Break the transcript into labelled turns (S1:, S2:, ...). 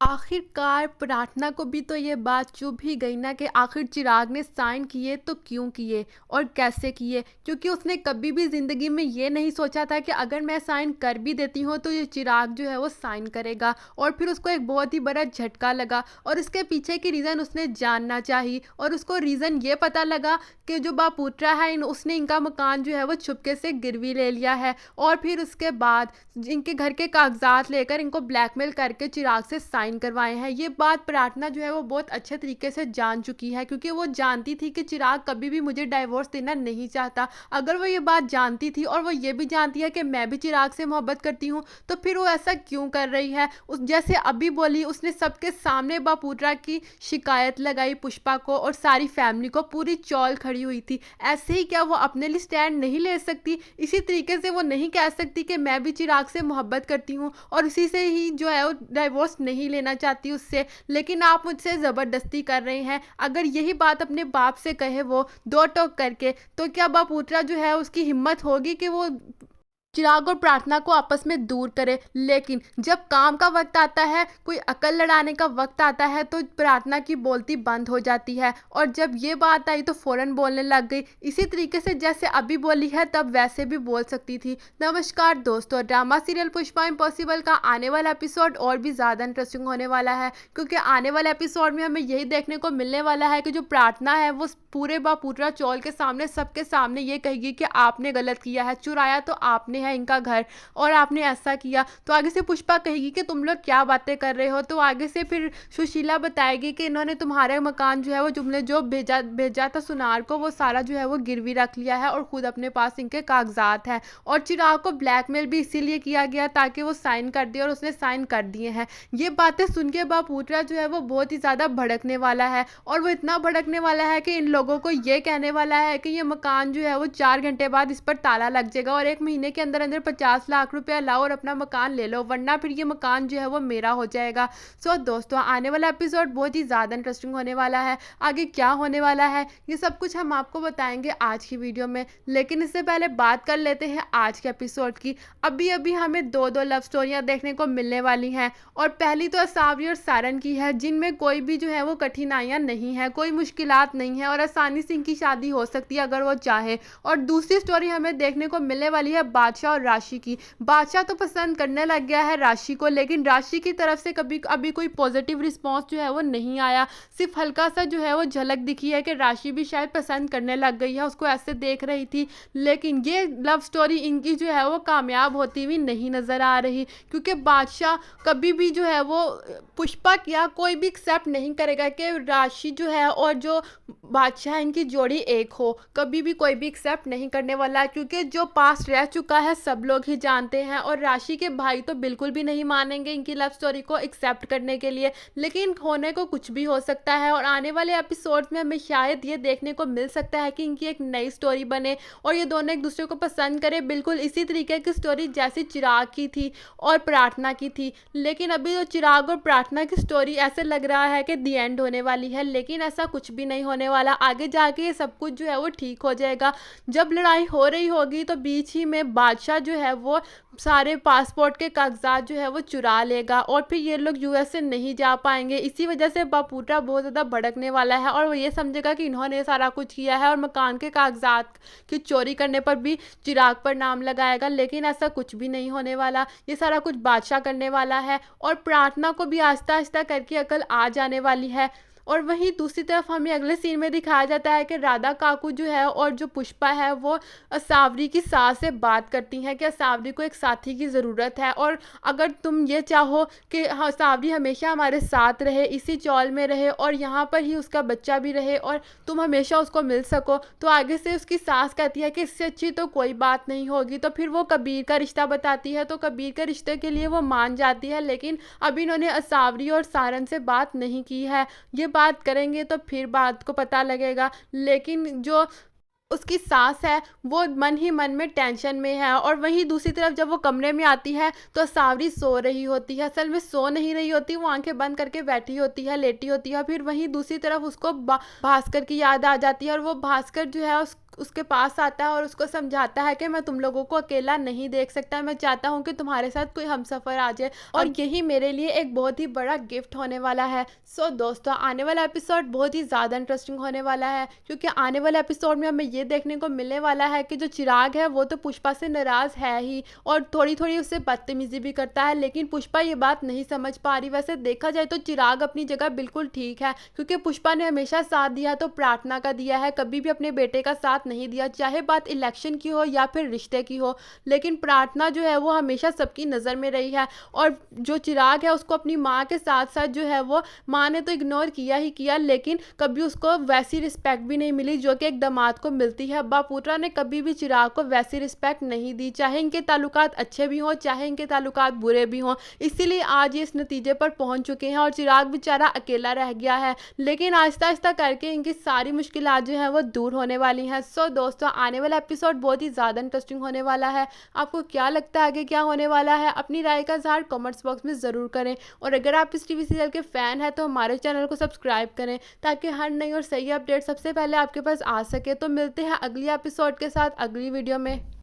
S1: आखिरकार प्रार्थना को भी तो ये बात चुभ ही गई ना कि आखिर चिराग ने साइन किए तो क्यों किए और कैसे किए, क्योंकि उसने कभी भी ज़िंदगी में ये नहीं सोचा था कि अगर मैं साइन कर भी देती हूँ तो ये चिराग जो है वो साइन करेगा। और फिर उसको एक बहुत ही बड़ा झटका लगा और इसके पीछे की रीज़न उसने जानना चाहिए और उसको रीज़न ये पता लगा कि जो बापूत्रा है उसने इनका मकान जो है वो छुपके से गिरवी ले लिया है। और फिर उसके बाद इनके घर के कागजात लेकर इनको ब्लैकमेल करके चिराग से साइन करवाए हैं। ये बात प्रार्थना जो है वो बहुत अच्छे तरीके से जान चुकी है, क्योंकि वो जानती थी कि चिराग कभी भी मुझे डाइवोर्स देना नहीं चाहता। अगर वो ये बात जानती थी और वो ये भी जानती है कि मैं भी चिराग से मोहब्बत करती हूँ, तो फिर वो ऐसा क्यों कर रही है। उस जैसे अभी बोली, उसने सबके सामने बापूत्रा की शिकायत लगाई पुष्पा को और सारी फैमिली को, पूरी चौल खड़ी हुई थी। ऐसे ही क्या वो अपने लिए स्टैंड नहीं ले सकती? इसी तरीके से वो नहीं कह सकती कि मैं भी चिराग से मोहब्बत करती हूँ और इसी से ही जो है वो डाइवोर्स नहीं लेना चाहती उससे, लेकिन आप मुझसे ज़बरदस्ती कर रहे हैं। अगर यही बात अपने बाप से कहे वो दो टोक करके, तो क्या बापूत्रा जो है उसकी हिम्मत होगी कि वो चिराग और प्रार्थना को आपस में दूर करे। लेकिन जब काम का वक्त आता है, कोई अकल लड़ाने का वक्त आता है, तो प्रार्थना की बोलती बंद हो जाती है और जब ये बात आई तो फ़ौरन बोलने लग गई। इसी तरीके से जैसे अभी बोली है तब वैसे भी बोल सकती थी। नमस्कार दोस्तों, ड्रामा सीरियल पुष्पा इम्पॉसिबल का आने वाला एपिसोड और भी ज़्यादा इंटरेस्टिंग होने वाला है, क्योंकि आने वाले एपिसोड में हमें यही देखने को मिलने वाला है कि जो प्रार्थना है वो पूरे बापूत्रा चौल के सामने, सबके सामने ये कहेगी कि आपने गलत किया है, चुराया तो आपने है इनका घर और आपने ऐसा किया। तो आगे से पुष्पा कहेगी कि तुम लोग क्या बातें कर रहे हो। तो आगे से फिर सुशीला बताएगी कि इन्होंने तुम्हारे मकान जो है वो तुमने जो भेजा भेजा था सुनार को, वो सारा जो है वो गिरवी रख लिया है और खुद अपने पास इनके कागजात हैं। और चिराग को ब्लैकमेल भी इसीलिए किया गया ताकि वो साइन कर दिए और उसने साइन कर दिए हैं। ये बातें सुन के बापूत्रा जो है वो बहुत ही ज़्यादा भड़कने वाला है और वो इतना भड़कने वाला है कि इन लोगों को ये कहने वाला है कि ये मकान जो है वो 4 घंटे बाद इस पर ताला लग जाएगा और 1 महीने के अंदर अंदर 50 लाख रुपया लाओ और अपना मकान ले लो, वरना फिर ये मकान जो है वो मेरा हो जाएगा। सो दोस्तों, आने वाला एपिसोड बहुत ही ज़्यादा इंटरेस्टिंग होने वाला है। आगे क्या होने वाला है ये सब कुछ हम आपको बताएंगे आज की वीडियो में, लेकिन इससे पहले बात कर लेते हैं आज के एपिसोड की। अभी अभी हमें दो लव स्टोरियाँ देखने को मिलने वाली हैं और पहली तो असावरी और सारन की है, जिनमें कोई भी जो है वो कठिनाइयाँ नहीं है, कोई मुश्किलात नहीं है और आसानी से इनकी शादी हो सकती है अगर वो चाहे। और दूसरी स्टोरी हमें देखने को मिलने वाली है बादशाह और राशि की। बादशाह तो पसंद करने लग गया है राशि को, लेकिन राशि की तरफ से कभी अभी कोई पॉजिटिव रिस्पॉन्स जो है वो नहीं आया। सिर्फ हल्का सा जो है वो झलक दिखी है कि राशि भी शायद पसंद करने लग गई है, उसको ऐसे देख रही थी। लेकिन ये लव स्टोरी इनकी जो है वो कामयाब होती हुई नहीं नज़र आ रही, क्योंकि बादशाह कभी भी जो है वो पुष्पा क्या कोई भी एक्सेप्ट नहीं करेगा कि राशि जो है और जो बादशाह इनकी जोड़ी एक हो। कभी भी कोई भी एक्सेप्ट नहीं करने वाला है, क्योंकि जो पास्ट रह चुका है सब लोग ही जानते हैं और राशि के भाई तो बिल्कुल भी नहीं मानेंगे इनकी लव स्टोरी को एक्सेप्ट करने के लिए। लेकिन होने को कुछ भी हो सकता है और आने वाले एपिसोड में हमें शायद ये देखने को मिल सकता है कि इनकी एक नई स्टोरी बने और ये दोनों एक दूसरे को पसंद करें, बिल्कुल इसी तरीके की स्टोरी जैसी चिराग की थी और प्रार्थना की थी। लेकिन अभी तो चिराग और प्रार्थना की स्टोरी ऐसे लग रहा है कि दी एंड होने वाली है, लेकिन ऐसा कुछ भी नहीं होने वाला। आगे जाके ये सब कुछ जो है वो ठीक हो जाएगा। जब लड़ाई हो रही होगी तो बीच ही में बादशाह जो है वो सारे पासपोर्ट के कागजात जो है वो चुरा लेगा और फिर ये लोग यूएस से नहीं जा पाएंगे। इसी वजह से बापूत्रा बहुत ज़्यादा भड़कने वाला है और वो ये समझेगा कि इन्होंने सारा कुछ किया है और मकान के कागजात की चोरी करने पर भी चिराग पर नाम लगाएगा। लेकिन ऐसा कुछ भी नहीं होने वाला, ये सारा कुछ बादशाह करने वाला है और प्रार्थना को भी आहिस्ता आहिस्ता करके अकल आ जाने वाली है। और वहीं दूसरी तरफ हमें अगले सीन में दिखाया जाता है कि राधा काकू जो है और जो पुष्पा है वो सावरी की सास से बात करती हैं कि सावरी को एक साथी की ज़रूरत है और अगर तुम ये चाहो कि हाँ सावरी हमेशा हमारे साथ रहे, इसी चौल में रहे और यहाँ पर ही उसका बच्चा भी रहे और तुम हमेशा उसको मिल सको, तो आगे से उसकी सास कहती है कि इससे अच्छी तो कोई बात नहीं होगी। तो फिर वो कबीर का रिश्ता बताती है, तो कबीर के रिश्ते के लिए वो मान जाती है, लेकिन अभी इन्होंने सावरी और सारन से बात नहीं की है। ये बात करेंगे तो फिर बात को पता लगेगा। लेकिन जो उसकी सास है वो मन ही मन में टेंशन में है और वहीं दूसरी तरफ जब वो कमरे में आती है तो सावरी सो रही होती है। असल में सो नहीं रही होती, वो आंखें बंद करके बैठी होती है, लेटी होती है। फिर वहीं दूसरी तरफ उसको भास्कर की याद आ जाती है और वो भास्कर जो है उसके पास आता है और उसको समझाता है कि मैं तुम लोगों को अकेला नहीं देख सकता, मैं चाहता हूँ कि तुम्हारे साथ कोई हमसफ़र आ जाए और यही मेरे लिए एक बहुत ही बड़ा गिफ्ट होने वाला है। सो दोस्तों, आने वाला एपिसोड बहुत ही ज़्यादा इंटरेस्टिंग होने वाला है, क्योंकि आने वाले एपिसोड में हमें ये देखने को मिलने वाला है कि जो चिराग है वो तो पुष्पा से नाराज़ है ही और थोड़ी थोड़ी उससे बदतमीज़ी भी करता है, लेकिन पुष्पा ये बात नहीं समझ पा रही। वैसे देखा जाए तो चिराग अपनी जगह बिल्कुल ठीक है, क्योंकि पुष्पा ने हमेशा साथ दिया तो प्रार्थना का दिया है, कभी भी अपने बेटे का साथ नहीं दिया, चाहे बात इलेक्शन की हो या फिर रिश्ते की हो। लेकिन प्रार्थना जो है वो हमेशा सबकी नज़र में रही है और जो चिराग है उसको अपनी माँ के साथ साथ जो है वो माँ ने तो इग्नोर किया ही किया, लेकिन कभी उसको वैसी रिस्पेक्ट भी नहीं मिली जो कि एक दामाद को मिलती है। बापूत्रा ने कभी भी चिराग को वैसी रिस्पेक्ट नहीं दी, चाहे इनके ताल्लुकात अच्छे भी हों चाहे इनके ताल्लुकात बुरे भी हों। इसीलिए आज ये इस नतीजे पर पहुंच चुके हैं और चिराग बेचारा अकेला रह गया है, लेकिन आहिस्ता आहिस्ता करके इनकी सारी मुश्किलात जो हैं वो दूर होने वाली हैं। सो दोस्तों, आने वाला एपिसोड बहुत ही ज़्यादा इंटरेस्टिंग होने वाला है। आपको क्या लगता है आगे क्या होने वाला है? अपनी राय का इज़हार कमेंट्स बॉक्स में ज़रूर करें और अगर आप इस टीवी सीरियल के फ़ैन हैं तो हमारे चैनल को सब्सक्राइब करें ताकि हर नई और सही अपडेट सबसे पहले आपके पास आ सके। तो मिलते हैं अगली एपिसोड के साथ अगली वीडियो में।